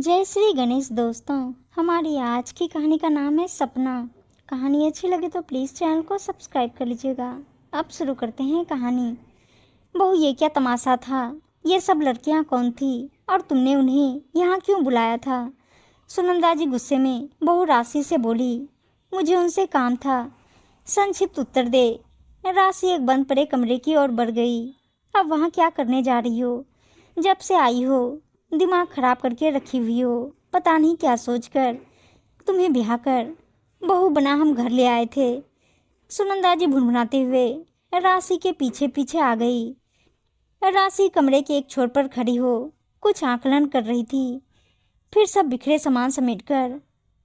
जय श्री गणेश दोस्तों। हमारी आज की कहानी का नाम है सपना। कहानी अच्छी लगे तो प्लीज़ चैनल को सब्सक्राइब कर लीजिएगा। अब शुरू करते हैं कहानी। बहू, ये क्या तमाशा था? ये सब लड़कियां कौन थी और तुमने उन्हें यहाँ क्यों बुलाया था? सुनंदा जी गुस्से में बहू राशि से बोली। मुझे उनसे काम था। संक्षिप्त उत्तर दे। राशि एक बंद पड़े कमरे की ओर बढ़ गई। अब वहाँ क्या करने जा रही हो? जब से आई हो दिमाग खराब करके रखी हुई हो। पता नहीं क्या सोचकर तुम्हें ब्याह कर बहू बना हम घर ले आए थे। सुनंदा जी भुनभुनाते हुए राशि के पीछे पीछे आ गई। राशि कमरे के एक छोर पर खड़ी हो कुछ आकलन कर रही थी। फिर सब बिखरे सामान समेटकर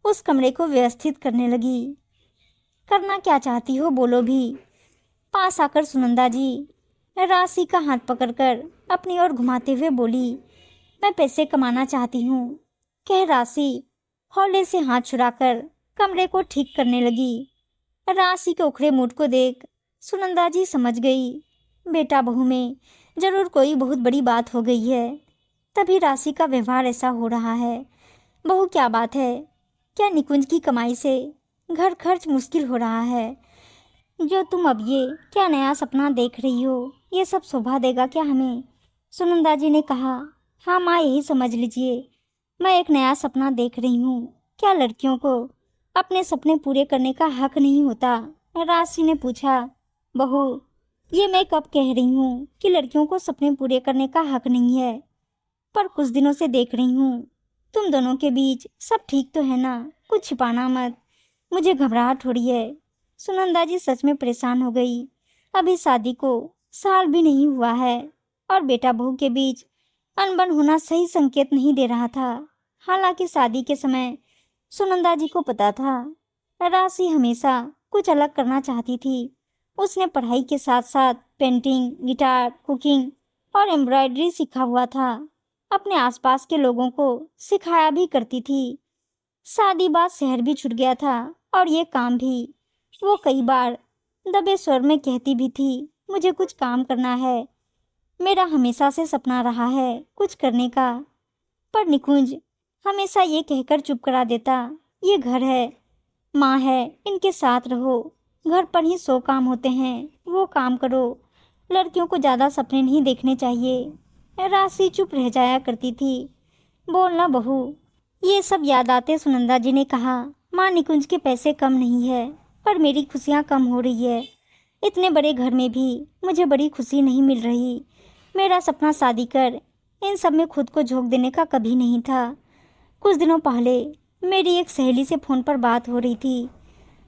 उस कमरे को व्यवस्थित करने लगी। करना क्या चाहती हो, बोलो भी। पास आकर सुनंदा जी राशि का हाथ पकड़कर अपनी ओर घुमाते हुए बोली। मैं पैसे कमाना चाहती हूँ, कह राशि हौले से हाथ छुड़ाकर कमरे को ठीक करने लगी। राशि के उखड़े मूड को देख सुनंदा जी समझ गई, बेटा बहू में जरूर कोई बहुत बड़ी बात हो गई है, तभी राशि का व्यवहार ऐसा हो रहा है। बहू, क्या बात है? क्या निकुंज की कमाई से घर खर्च मुश्किल हो रहा है? जो तुम अब ये क्या नया सपना देख रही हो, ये सब शोभा देगा क्या हमें? सुनंदा जी ने कहा। हाँ माँ, यही समझ लीजिए, मैं एक नया सपना देख रही हूँ। क्या लड़कियों को अपने सपने पूरे करने का हक नहीं होता? राशि ने पूछा। बहू, ये मैं कब कह रही हूँ कि लड़कियों को सपने पूरे करने का हक नहीं है? पर कुछ दिनों से देख रही हूँ तुम दोनों के बीच सब ठीक तो है ना? कुछ छिपाना मत, मुझे घबराहट हो रही है। सुनंदा जी सच में परेशान हो गई। अभी शादी को साल भी नहीं हुआ है और बेटा बहू के बीच अनबन होना सही संकेत नहीं दे रहा था। हालांकि शादी के समय सुनंदा जी को पता था राशि हमेशा कुछ अलग करना चाहती थी। उसने पढ़ाई के साथ साथ पेंटिंग, गिटार, कुकिंग और एम्ब्रॉयडरी सीखा हुआ था। अपने आसपास के लोगों को सिखाया भी करती थी। शादी बाद शहर भी छूट गया था और ये काम भी। वो कई बार दबे स्वर में कहती भी थी, मुझे कुछ काम करना है। मेरा हमेशा से सपना रहा है कुछ करने का। पर निकुंज हमेशा ये कहकर चुप करा देता, ये घर है, माँ है, इनके साथ रहो। घर पर ही 100 काम होते हैं, वो काम करो। लड़कियों को ज़्यादा सपने नहीं देखने चाहिए। राशि चुप रह जाया करती थी। बोलना बहू। ये सब याद आते सुनंदा जी ने कहा, माँ, निकुंज के पैसे कम नहीं है पर मेरी खुशियाँ कम हो रही है। इतने बड़े घर में भी मुझे बड़ी खुशी नहीं मिल रही। मेरा सपना शादी कर इन सब में खुद को झोंक देने का कभी नहीं था। कुछ दिनों पहले मेरी एक सहेली से फ़ोन पर बात हो रही थी।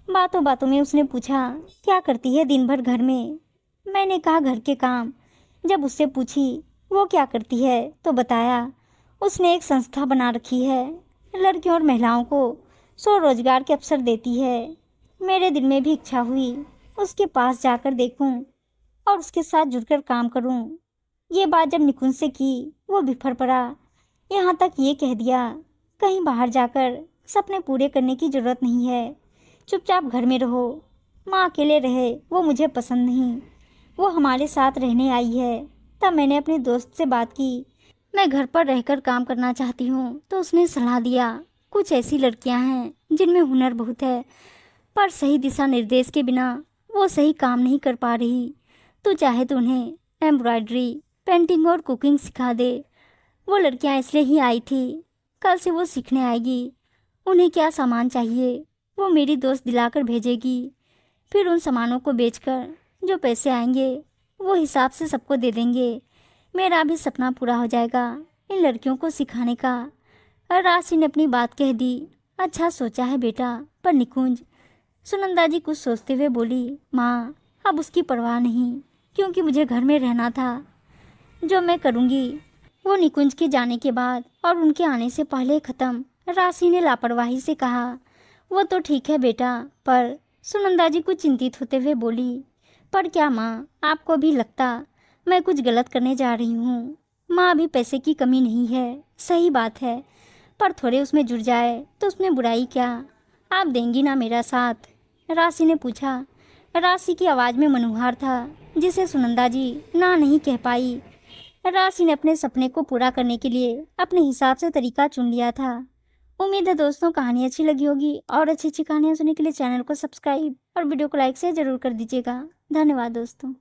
बातों बातों में उसने पूछा, क्या करती है दिन भर घर में? मैंने कहा घर के काम। जब उससे पूछी वो क्या करती है तो बताया उसने एक संस्था बना रखी है, लड़कियों और महिलाओं को स्वरोजगार के अवसर देती है। मेरे दिल में भी इच्छा हुई उसके पास जाकर देखूं और उसके साथ जुड़कर काम करूं। ये बात जब निकुंज से की वो बिफर पड़ा। यहाँ तक ये कह दिया, कहीं बाहर जाकर सपने पूरे करने की जरूरत नहीं है, चुपचाप घर में रहो। माँ अकेले रहे वो मुझे पसंद नहीं, वो हमारे साथ रहने आई है। तब मैंने अपने दोस्त से बात की, मैं घर पर रहकर काम करना चाहती हूँ, तो उसने सलाह दिया कुछ ऐसी लड़कियाँ हैं जिनमें हुनर बहुत है पर सही दिशा निर्देश के बिना वो सही काम नहीं कर पा रही। तू चाहे तो उन्हें एम्ब्रॉयडरी, पेंटिंग और कुकिंग सिखा दे। वो लड़कियां इसलिए ही आई थी, कल से वो सीखने आएगी। उन्हें क्या सामान चाहिए वो मेरी दोस्त दिलाकर भेजेगी। फिर उन सामानों को बेचकर जो पैसे आएंगे वो हिसाब से सबको दे देंगे। मेरा भी सपना पूरा हो जाएगा इन लड़कियों को सिखाने का। और राशि ने अपनी बात कह दी। अच्छा सोचा है बेटा, पर निकुंज? सुनंदा जी कुछ सोचते हुए बोली, माँ, अब उसकी परवाह नहीं, क्योंकि मुझे घर में रहना था। जो मैं करूँगी वो निकुंज के जाने के बाद और उनके आने से पहले ख़त्म। राशि ने लापरवाही से कहा। वो तो ठीक है बेटा, पर सुनंदा जी कुछ चिंतित होते हुए बोली, पर क्या माँ, आपको भी लगता मैं कुछ गलत करने जा रही हूँ? माँ, अभी पैसे की कमी नहीं है, सही बात है, पर थोड़े उसमें जुड़ जाए तो उसमें बुराई क्या? आप देंगी ना मेरा साथ? राशि ने पूछा। राशि की आवाज़ में मनोहार था जिसे सुनंदा जी ना नहीं कह पाई। राशि ने अपने सपने को पूरा करने के लिए अपने हिसाब से तरीका चुन लिया था। उम्मीद है दोस्तों कहानी अच्छी लगी होगी, और अच्छी अच्छी कहानियां सुनने के लिए चैनल को सब्सक्राइब और वीडियो को लाइक से जरूर कर दीजिएगा। धन्यवाद दोस्तों।